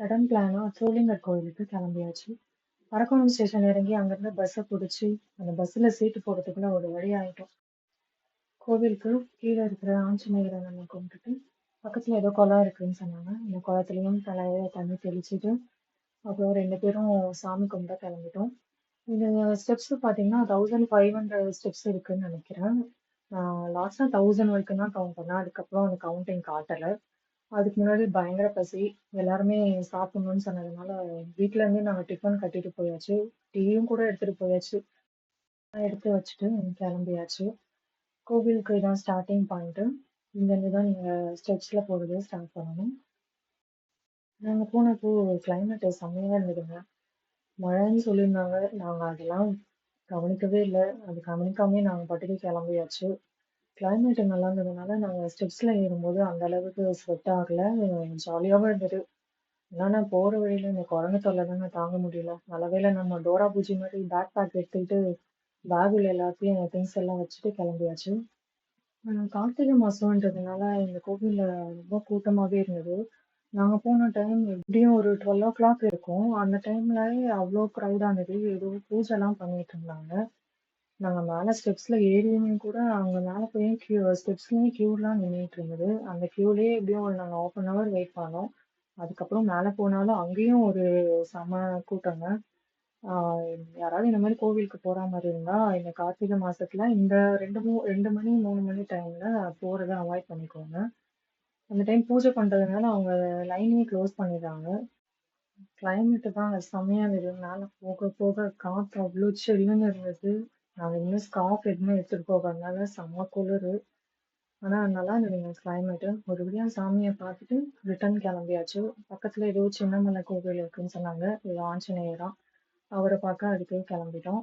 Sudden பிளானா Sholinghur கோயிலுக்கு கிளம்பியாச்சு. Arakkonam station இறங்கி அங்கிருந்து பஸ்ஸை பிடிச்சி அந்த பஸ்ஸில் சீட்டு போடுறதுக்குள்ள ஒரு வழி ஆயிட்டோம். கோவிலுக்கு கீழே இருக்கிற ஆஞ்சநேயரை நம்ம கும்பிட்டுட்டு பக்கத்துல ஏதோ குளம் இருக்குன்னு சொன்னாங்க. அந்த குளத்துலயும் தலையில தண்ணி தெளிச்சுட்டு அப்புறம் 2 பேரும் சாமி கும்பிட கிளம்பிட்டோம். இந்த ஸ்டெப்ஸ் பார்த்தீங்கன்னா 1500 ஸ்டெப்ஸ் இருக்குன்னு நினைக்கிறேன். நான் லாஸ்டா 1000 வரைக்கும் தான் கவுண்ட் பண்ணேன். அதுக்கப்புறம் அந்த கவுண்டிங் காட்டல. அதுக்கு முன்னாடி பயங்கர பசி. எல்லாருமே சாப்பிடணும்னு சொன்னதுனால வீட்ல இருந்தே நாங்க டிஃபன் கட்டிட்டு போயாச்சு. டீயும் கூட எடுத்துட்டு போயாச்சு. எடுத்து வச்சுட்டு கிளம்பியாச்சு. கோவிலுக்கு இதான் ஸ்டார்டிங் பாயிண்ட். இங்கேருந்து தான் நீங்க ஸ்டெப்ஸ்ல போறது ஸ்டார்ட் பண்ணணும். நாங்க போனப்போ கிளைமேட் செம்மையா இருந்ததுங்க. மழைன்னு சொல்லியிருந்தாங்க. நாங்க அதெல்லாம் கவனிக்கவே இல்லை. அது கவனிக்காமயே நாங்க பாட்டுக்கு கிளம்பியாச்சு. கிளைமேட் நல்லா இருந்ததுனால நாங்க ஸ்டெப்ஸ்ல ஏறும்போது அந்த அளவுக்கு ஸ்வெட் ஆகல. ஜாலியாவும் இருந்தது. ஆனா போற வழியில இந்த குரங்கு தொல்லை தாங்க தாங்க முடியல. நல்ல வேளை நம்ம டோரா பூஜி மாதிரி பேக் பேக் எடுத்துக்கிட்டு பேகுல எல்லாத்தையும் திங்ஸ் எல்லாம் வச்சுட்டு கிளம்பியாச்சு. கார்த்திகை மாசம்ன்றதுனால இந்த கோவில்ல ரொம்ப கூட்டமாவே இருந்தது. நாங்க போன டைம் எப்படியும் ஒரு 12 இருக்கும். அந்த டைம்ல அவ்வளோ க்ரௌடா இருந்தது. ஏதோ பூஜைலாம் பண்ணிட்டு இருந்தாங்க. நாங்க மேல ஸ்டெப்ஸ்ல ஏறியுமே கூட அங்க மேல போய் ஸ்டெப்ஸ்லயும் கியூலாம் நின்னுட்டு இருந்தது. அந்த கியூலயே எப்படியும் நாங்க 1/2 வெயிட் பண்ணோம். அதுக்கப்புறம் மேல போனாலும் அங்கேயும் ஒரு செம கூட்டங்க. யாராவது இந்த மாதிரி கோவிலுக்கு போற மாதிரி இருந்தா இந்த கார்த்திகை மாசத்துல இந்த 2 மணி 3 மணி டைம்ல போறதை அவாய்ட் பண்ணிக்கோங்க. அந்த டைம் பூஜை பண்றதுனால அவங்க லைனையே க்ளோஸ் பண்ணிடுறாங்க. கிளைமேட் தான் செம்மையா இருந்தது. மேல போக போக காத்து அவ்வளோ சில்லுன்னு இருந்தது. நாங்க இன்னும் ஸ்கார்ஃப் எதுவுமே எடுத்துட்டு போகாதனால செம்ம குளிரு. ஆனா நல்லா இருந்ததுங்க கிளைமேட். ஒரு வழியா சாமியை பார்த்துட்டு ரிட்டர்ன் கிளம்பியாச்சு. பக்கத்துல ஏதோ சின்னமலை கோவில் இருக்குன்னு சொன்னாங்க. ஏதோ ஆஞ்சநேயரா. அவரை பார்க்க அதுக்கு கிளம்பிட்டோம்.